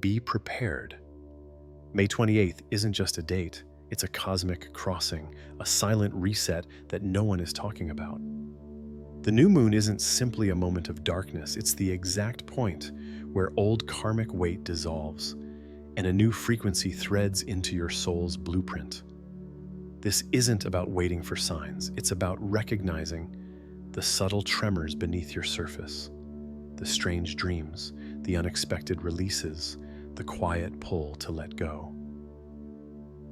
Be prepared. May 28th isn't just a date, it's a cosmic crossing, a silent reset that no one is talking about. The new moon isn't simply a moment of darkness, it's the exact point where old karmic weight dissolves and a new frequency threads into your soul's blueprint. This isn't about waiting for signs, it's about recognizing the subtle tremors beneath your surface, the strange dreams, the unexpected releases, the quiet pull to let go.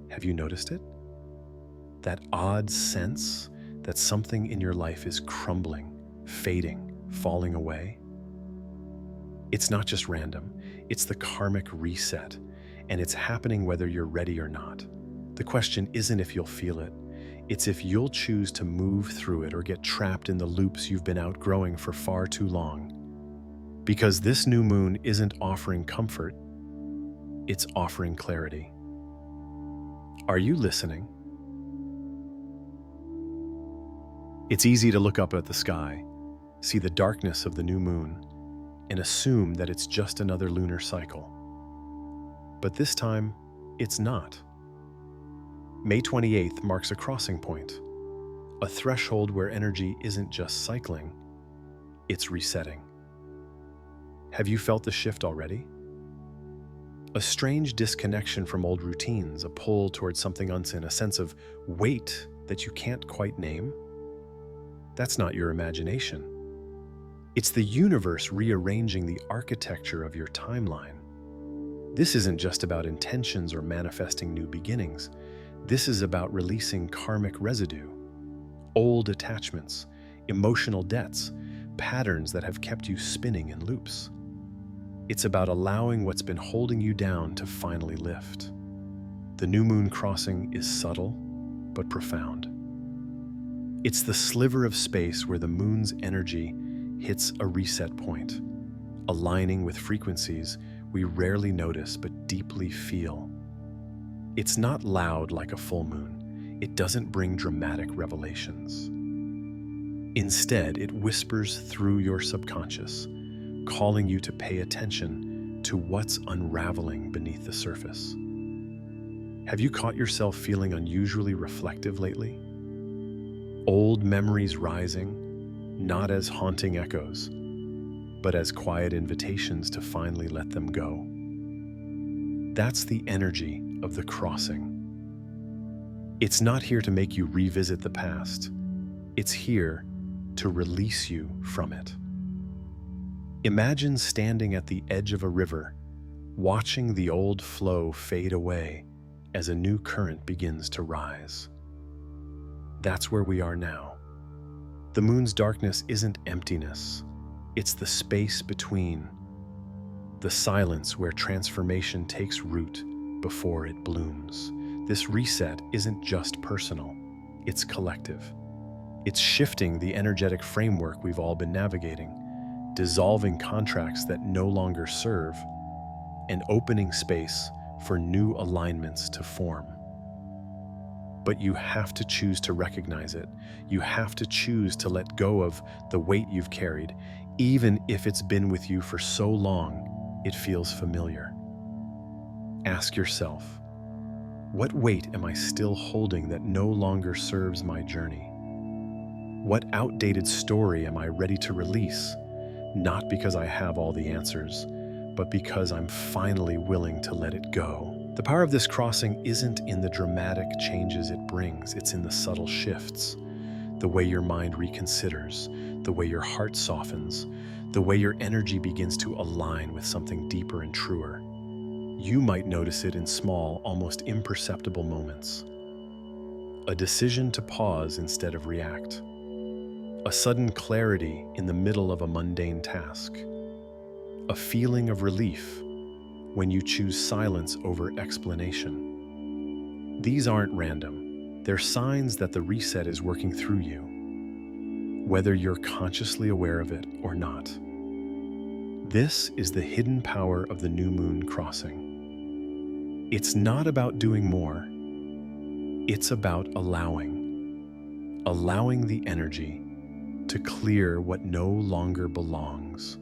Have you noticed it? That odd sense that something in your life is crumbling, fading, falling away? It's not just random, it's the karmic reset, and it's happening whether you're ready or not. The question isn't if you'll feel it, it's if you'll choose to move through it or get trapped in the loops you've been outgrowing for far too long. Because this new moon isn't offering comfort, it's offering clarity. Are you listening? It's easy to look up at the sky, see the darkness of the new moon, and assume that it's just another lunar cycle. But this time, it's not. May 28th marks a crossing point, a threshold where energy isn't just cycling, it's resetting. Have you felt the shift already? A strange disconnection from old routines, a pull towards something unseen, a sense of weight that you can't quite name? That's not your imagination. It's the universe rearranging the architecture of your timeline. This isn't just about intentions or manifesting new beginnings. This is about releasing karmic residue, old attachments, emotional debts, patterns that have kept you spinning in loops. It's about allowing what's been holding you down to finally lift. The new moon crossing is subtle, but profound. It's the sliver of space where the moon's energy hits a reset point, aligning with frequencies we rarely notice but deeply feel. It's not loud like a full moon. It doesn't bring dramatic revelations. Instead, it whispers through your subconscious, calling you to pay attention to what's unraveling beneath the surface. Have you caught yourself feeling unusually reflective lately? Old memories rising, not as haunting echoes, but as quiet invitations to finally let them go. That's the energy of the crossing. It's not here to make you revisit the past. It's here to release you from it. Imagine standing at the edge of a river, watching the old flow fade away as a new current begins to rise. That's where we are now. The moon's darkness isn't emptiness. It's the space between, the silence where transformation takes root before it blooms. This reset isn't just personal, it's collective. It's shifting the energetic framework we've all been navigating, dissolving contracts that no longer serve, and opening space for new alignments to form. But you have to choose to recognize it. You have to choose to let go of the weight you've carried, even if it's been with you for so long it feels familiar. Ask yourself, what weight am I still holding that no longer serves my journey? What outdated story am I ready to release? Not because I have all the answers, but because I'm finally willing to let it go. The power of this crossing isn't in the dramatic changes it brings, it's in the subtle shifts. The way your mind reconsiders, the way your heart softens, the way your energy begins to align with something deeper and truer. You might notice it in small, almost imperceptible moments. A decision to pause instead of react. A sudden clarity in the middle of a mundane task. A feeling of relief when you choose silence over explanation. These aren't random. They're signs that the reset is working through you, whether you're consciously aware of it or not. This is the hidden power of the new moon crossing. It's not about doing more. It's about allowing the energy to clear what no longer belongs,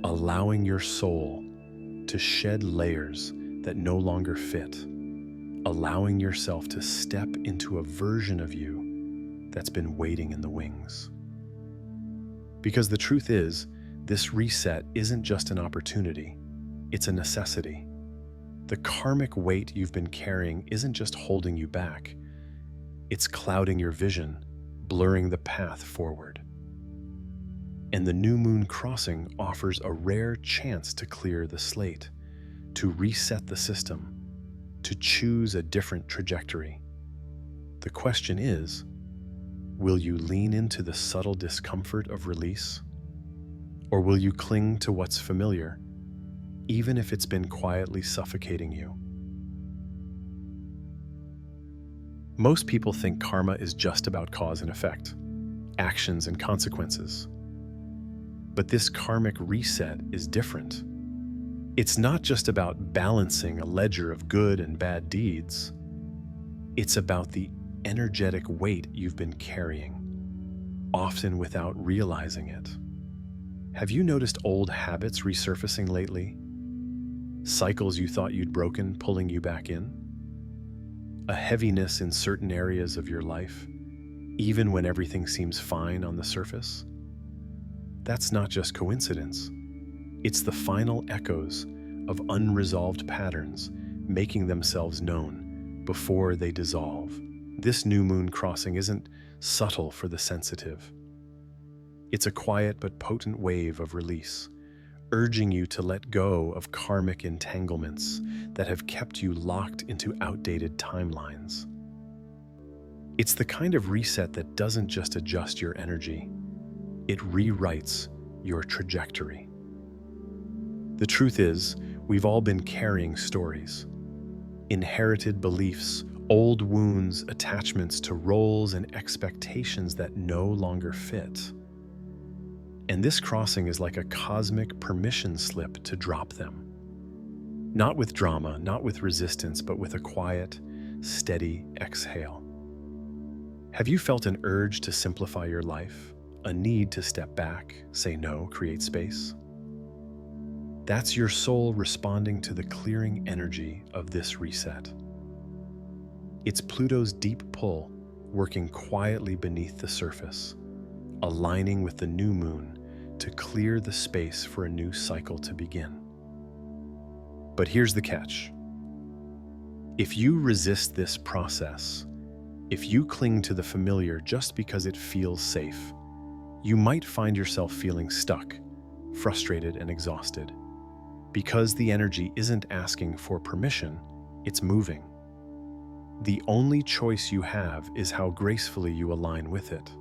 allowing your soul to shed layers that no longer fit, allowing yourself to step into a version of you that's been waiting in the wings. Because the truth is, this reset isn't just an opportunity, it's a necessity. The karmic weight you've been carrying isn't just holding you back, it's clouding your vision, blurring the path forward. And the new moon crossing offers a rare chance to clear the slate, to reset the system, to choose a different trajectory. The question is, will you lean into the subtle discomfort of release? Or will you cling to what's familiar, even if it's been quietly suffocating you? Most people think karma is just about cause and effect, actions and consequences. But this karmic reset is different. It's not just about balancing a ledger of good and bad deeds. It's about the energetic weight you've been carrying, often without realizing it. Have you noticed old habits resurfacing lately? Cycles you thought you'd broken pulling you back in? A heaviness in certain areas of your life, even when everything seems fine on the surface? That's not just coincidence. It's the final echoes of unresolved patterns making themselves known before they dissolve. This new moon crossing isn't subtle for the sensitive. It's a quiet but potent wave of release, urging you to let go of karmic entanglements that have kept you locked into outdated timelines. It's the kind of reset that doesn't just adjust your energy, it rewrites your trajectory. The truth is, we've all been carrying stories, inherited beliefs, old wounds, attachments to roles and expectations that no longer fit. And this crossing is like a cosmic permission slip to drop them. Not with drama, not with resistance, but with a quiet, steady exhale. Have you felt an urge to simplify your life? A need to step back, say no, create space? That's your soul responding to the clearing energy of this reset. It's Pluto's deep pull working quietly beneath the surface, aligning with the new moon to clear the space for a new cycle to begin. But here's the catch. If you resist this process, if you cling to the familiar just because it feels safe, you might find yourself feeling stuck, frustrated, and exhausted. Because the energy isn't asking for permission, it's moving. The only choice you have is how gracefully you align with it.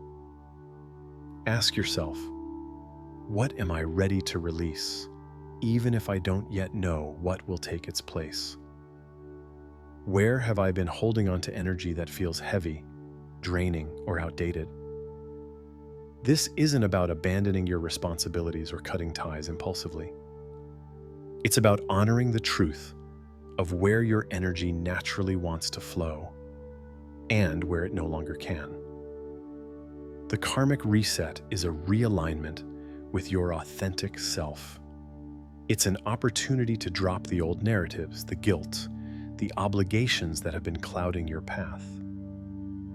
Ask yourself, what am I ready to release, even if I don't yet know what will take its place? Where have I been holding on to energy that feels heavy, draining, or outdated? This isn't about abandoning your responsibilities or cutting ties impulsively. It's about honoring the truth of where your energy naturally wants to flow and where it no longer can. The karmic reset is a realignment with your authentic self. It's an opportunity to drop the old narratives, the guilt, the obligations that have been clouding your path.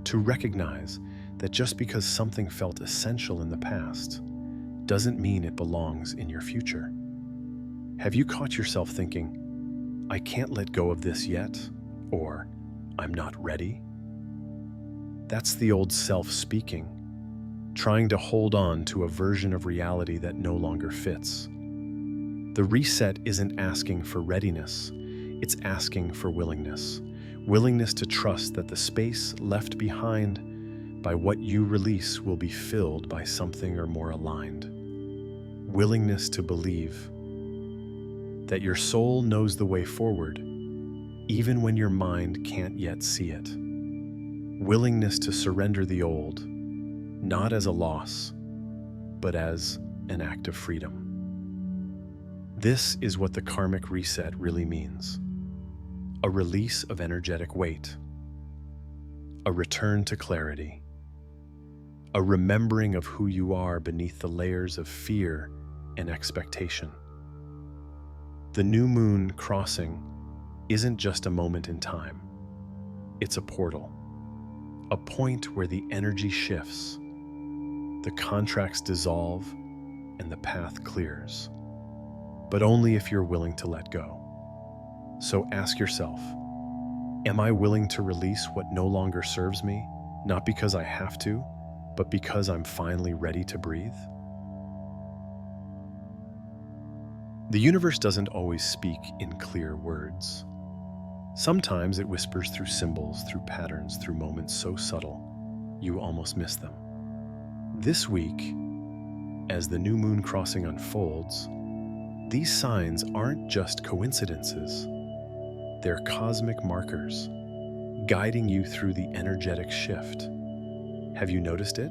To recognize that just because something felt essential in the past doesn't mean it belongs in your future. Have you caught yourself thinking, I can't let go of this yet, or I'm not ready? That's the old self speaking, trying to hold on to a version of reality that no longer fits. The reset isn't asking for readiness, it's asking for willingness. Willingness to trust that the space left behind by what you release will be filled by something or more aligned. Willingness to believe that your soul knows the way forward, even when your mind can't yet see it. Willingness to surrender the old, not as a loss, but as an act of freedom. This is what the karmic reset really means. A release of energetic weight, a return to clarity, a remembering of who you are beneath the layers of fear and expectation. The new moon crossing isn't just a moment in time. It's a portal, a point where the energy shifts, the contracts dissolve, and the path clears. But only if you're willing to let go. So ask yourself, am I willing to release what no longer serves me, not because I have to, but because I'm finally ready to breathe? The universe doesn't always speak in clear words. Sometimes it whispers through symbols, through patterns, through moments so subtle, you almost miss them. This week, as the new moon crossing unfolds, these signs aren't just coincidences. They're cosmic markers, guiding you through the energetic shift. Have you noticed it?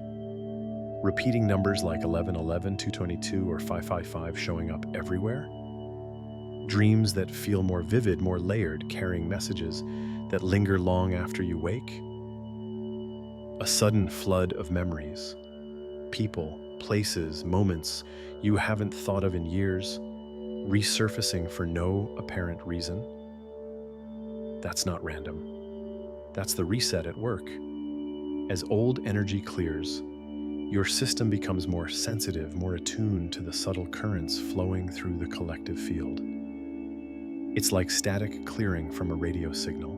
Repeating numbers like 1111, 222, or 555 showing up everywhere? Dreams that feel more vivid, more layered, carrying messages that linger long after you wake? A sudden flood of memories, people, places, moments you haven't thought of in years, resurfacing for no apparent reason? That's not random. That's the reset at work. As old energy clears, your system becomes more sensitive, more attuned to the subtle currents flowing through the collective field. It's like static clearing from a radio signal,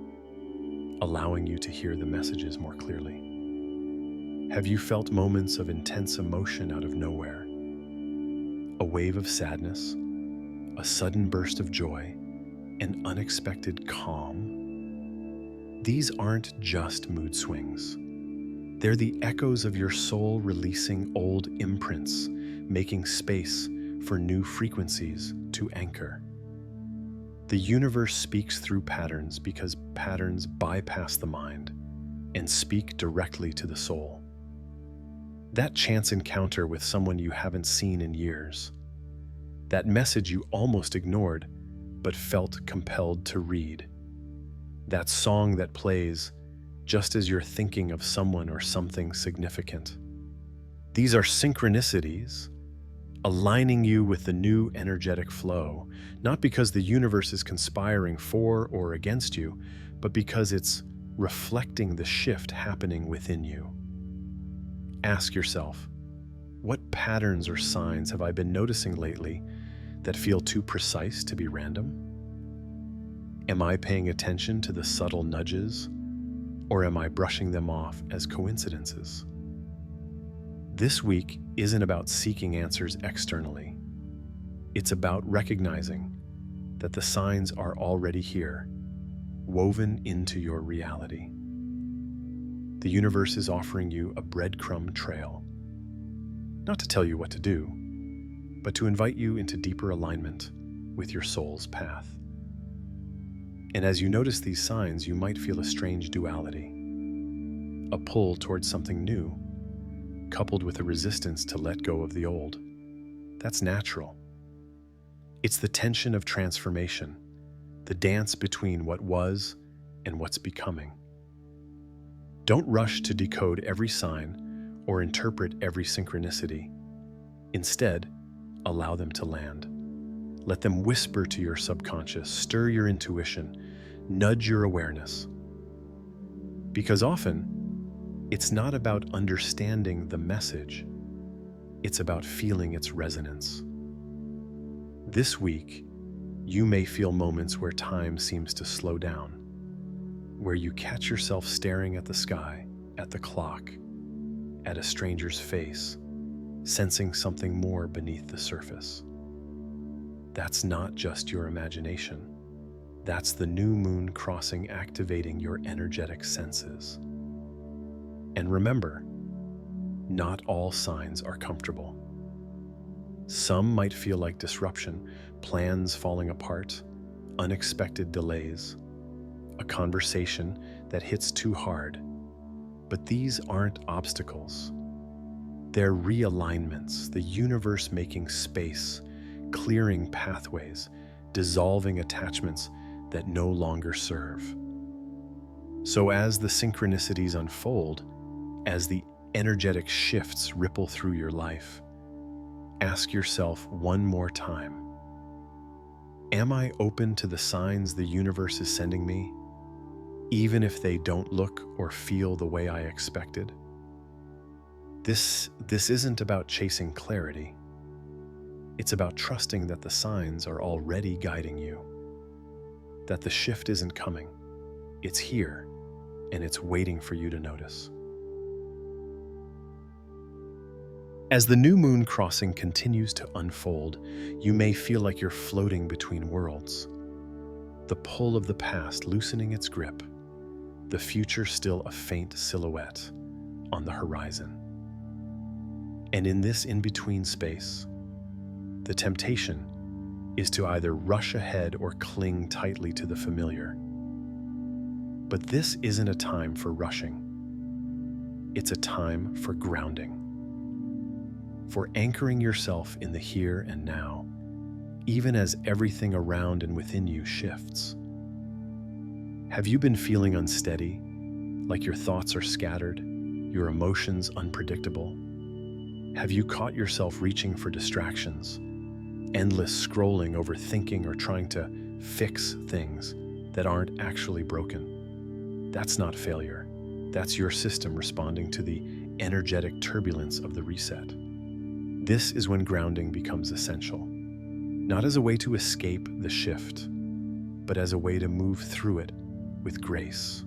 allowing you to hear the messages more clearly. Have you felt moments of intense emotion out of nowhere? A wave of sadness, a sudden burst of joy, an unexpected calm? These aren't just mood swings. They're the echoes of your soul releasing old imprints, making space for new frequencies to anchor. The universe speaks through patterns because patterns bypass the mind and speak directly to the soul. That chance encounter with someone you haven't seen in years, that message you almost ignored but felt compelled to read, that song that plays just as you're thinking of someone or something significant. These are synchronicities, aligning you with the new energetic flow, not because the universe is conspiring for or against you, but because it's reflecting the shift happening within you. Ask yourself, what patterns or signs have I been noticing lately that feel too precise to be random? Am I paying attention to the subtle nudges, or am I brushing them off as coincidences? This week isn't about seeking answers externally. It's about recognizing that the signs are already here, woven into your reality. The universe is offering you a breadcrumb trail, not to tell you what to do, but to invite you into deeper alignment with your soul's path. And as you notice these signs, you might feel a strange duality, a pull towards something new, coupled with a resistance to let go of the old. That's natural. It's the tension of transformation, the dance between what was and what's becoming. Don't rush to decode every sign or interpret every synchronicity. Instead, allow them to land. Let them whisper to your subconscious, stir your intuition, nudge your awareness. Because often, it's not about understanding the message, it's about feeling its resonance. This week, you may feel moments where time seems to slow down, where you catch yourself staring at the sky, at the clock, at a stranger's face, sensing something more beneath the surface. That's not just your imagination. That's the new moon crossing, activating your energetic senses. And remember, not all signs are comfortable. Some might feel like disruption, plans falling apart, unexpected delays, a conversation that hits too hard. But these aren't obstacles. They're realignments, the universe making space, clearing pathways, dissolving attachments that no longer serve. So as the synchronicities unfold, as the energetic shifts ripple through your life, ask yourself one more time, Am I open to the signs the universe is sending me, even if they don't look or feel the way I expected? This isn't about chasing clarity. It's about trusting that the signs are already guiding you, that the shift isn't coming. It's here, and it's waiting for you to notice. As the new moon crossing continues to unfold, you may feel like you're floating between worlds. The pull of the past loosening its grip, the future still a faint silhouette on the horizon. And in this in-between space, the temptation is to either rush ahead or cling tightly to the familiar. But this isn't a time for rushing. It's a time for grounding, for anchoring yourself in the here and now, even as everything around and within you shifts. Have you been feeling unsteady, like your thoughts are scattered, your emotions unpredictable? Have you caught yourself reaching for distractions, endless scrolling, overthinking, or trying to fix things that aren't actually broken? That's not failure. That's your system responding to the energetic turbulence of the reset. This is when grounding becomes essential, not as a way to escape the shift, but as a way to move through it with grace.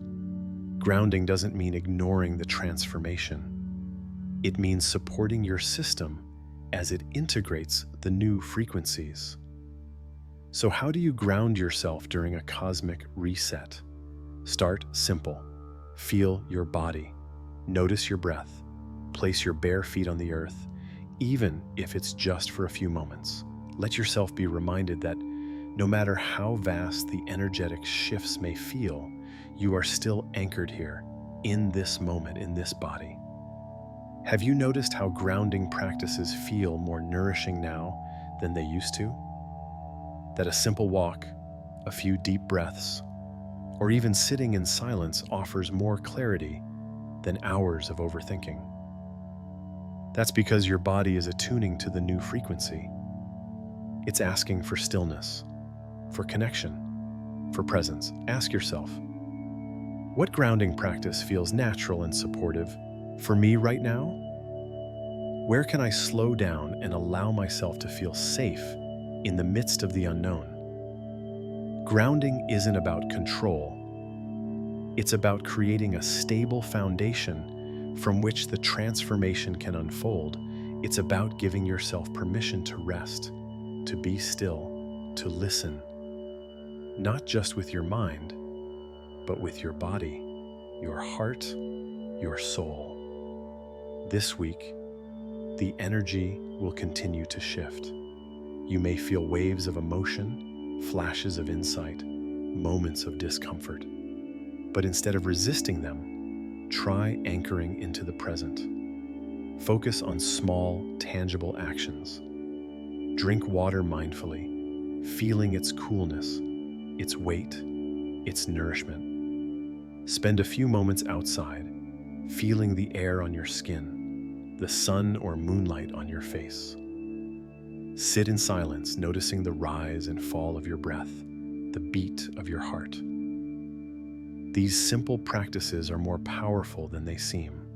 Grounding doesn't mean ignoring the transformation. It means supporting your system as it integrates the new frequencies. So how do you ground yourself during a cosmic reset? Start simple. Feel your body. Notice your breath. Place your bare feet on the earth, even if it's just for a few moments. Let yourself be reminded that no matter how vast the energetic shifts may feel, you are still anchored here, in this moment, in this body. Have you noticed how grounding practices feel more nourishing now than they used to? That a simple walk, a few deep breaths, or even sitting in silence offers more clarity than hours of overthinking. That's because your body is attuning to the new frequency. It's asking for stillness, for connection, for presence. Ask yourself, what grounding practice feels natural and supportive for me right now? Where can I slow down and allow myself to feel safe in the midst of the unknown? Grounding isn't about control. It's about creating a stable foundation from which the transformation can unfold. It's about giving yourself permission to rest, to be still, to listen, not just with your mind, but with your body, your heart, your soul. This week, the energy will continue to shift. You may feel waves of emotion, flashes of insight, moments of discomfort. But instead of resisting them, try anchoring into the present. Focus on small, tangible actions. Drink water mindfully, feeling its coolness, its weight, its nourishment. Spend a few moments outside, feeling the air on your skin, the sun or moonlight on your face. Sit in silence, noticing the rise and fall of your breath, the beat of your heart. These simple practices are more powerful than they seem.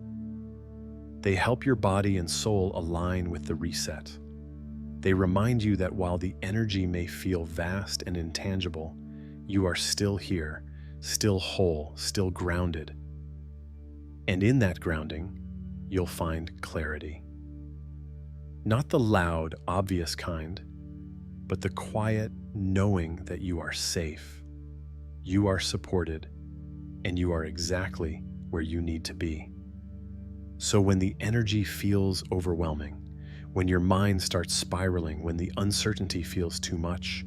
They help your body and soul align with the reset. They remind you that while the energy may feel vast and intangible, you are still here, still whole, still grounded. And in that grounding, you'll find clarity. Not the loud, obvious kind, but the quiet knowing that you are safe, you are supported, and you are exactly where you need to be. So when the energy feels overwhelming, when your mind starts spiraling, when the uncertainty feels too much,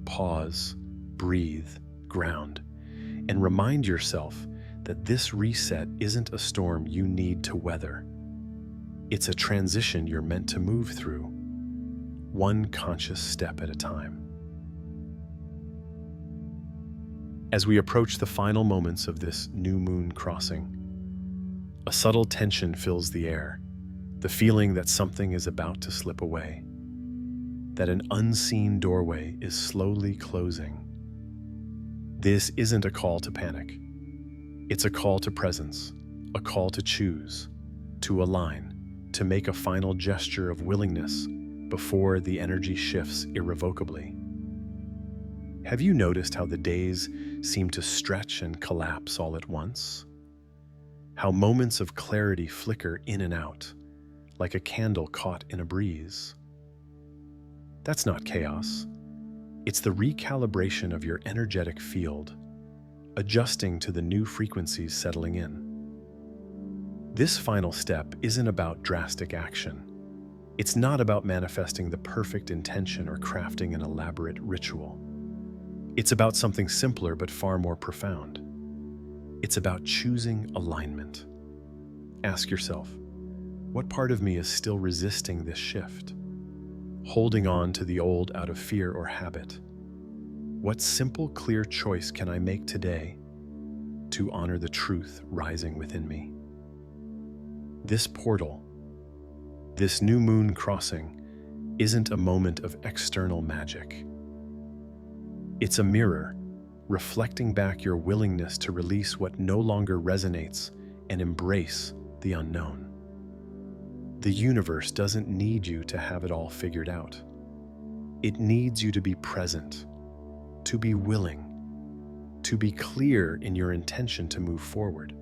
pause, breathe, ground, and remind yourself that this reset isn't a storm you need to weather. It's a transition you're meant to move through, one conscious step at a time. As we approach the final moments of this new moon crossing, a subtle tension fills the air, the feeling that something is about to slip away. that an unseen doorway is slowly closing. This isn't a call to panic. It's a call to presence, a call to choose, to align, to make a final gesture of willingness before the energy shifts irrevocably. Have you noticed how the days seem to stretch and collapse all at once? How moments of clarity flicker in and out, like a candle caught in a breeze? That's not chaos. It's the recalibration of your energetic field, adjusting to the new frequencies settling in. This final step isn't about drastic action. It's not about manifesting the perfect intention or crafting an elaborate ritual. It's about something simpler but far more profound. It's about choosing alignment. Ask yourself, what part of me is still resisting this shift? Holding on to the old out of fear or habit? What simple, clear choice can I make today to honor the truth rising within me? This portal, this new moon crossing, isn't a moment of external magic. It's a mirror, reflecting back your willingness to release what no longer resonates and embrace the unknown. The universe doesn't need you to have it all figured out. It needs you to be present, to be willing, to be clear in your intention to move forward.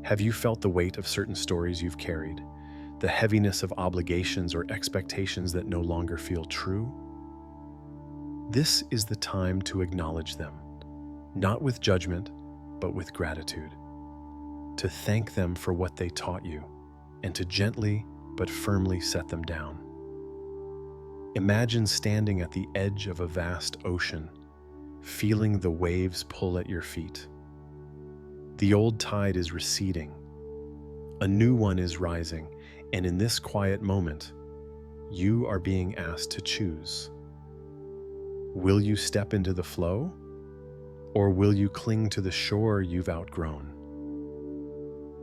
Have you felt the weight of certain stories you've carried, the heaviness of obligations or expectations that no longer feel true? This is the time to acknowledge them, not with judgment, but with gratitude. To thank them for what they taught you, and to gently but firmly set them down. Imagine standing at the edge of a vast ocean, feeling the waves pull at your feet. The old tide is receding, a new one is rising, and in this quiet moment, you are being asked to choose. Will you step into the flow, or will you cling to the shore you've outgrown?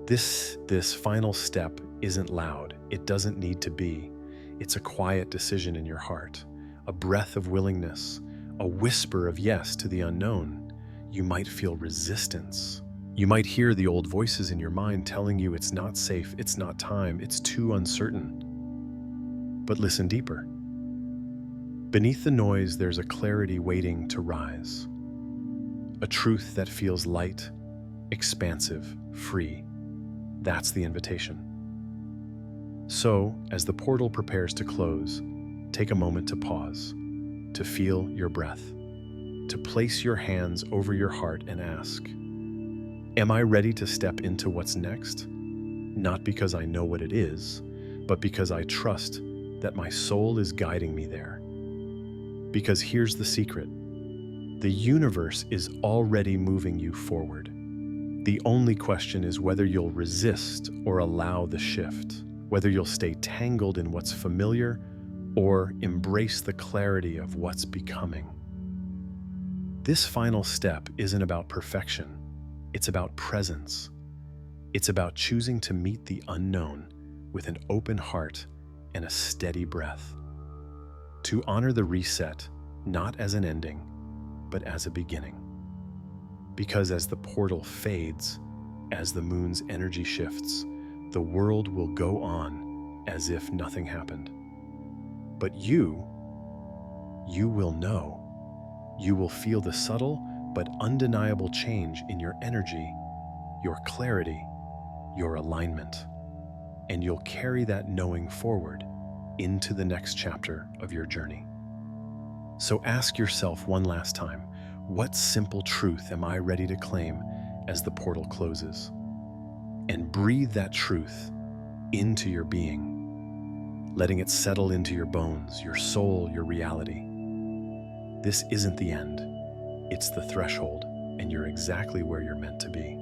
This final step isn't loud. It doesn't need to be. It's a quiet decision in your heart, a breath of willingness, a whisper of yes to the unknown. You might feel resistance. You might hear the old voices in your mind telling you it's not safe, it's not time, it's too uncertain. But listen deeper. Beneath the noise, there's a clarity waiting to rise. A truth that feels light, expansive, free. That's the invitation. So, as the portal prepares to close, take a moment to pause, to feel your breath, to place your hands over your heart and ask, am I ready to step into what's next? Not because I know what it is, but because I trust that my soul is guiding me there. Because here's the secret. The universe is already moving you forward. The only question is whether you'll resist or allow the shift, whether you'll stay tangled in what's familiar or embrace the clarity of what's becoming. This final step isn't about perfection. It's about presence. It's about choosing to meet the unknown with an open heart and a steady breath. To honor the reset, not as an ending, but as a beginning. Because as the portal fades, as the moon's energy shifts, the world will go on as if nothing happened. But you will know. You will feel the subtle but undeniable change in your energy, your clarity, your alignment. And you'll carry that knowing forward into the next chapter of your journey. So ask yourself one last time, what simple truth am I ready to claim as the portal closes? And breathe that truth into your being, letting it settle into your bones, your soul, your reality. This isn't the end. It's the threshold, and you're exactly where you're meant to be.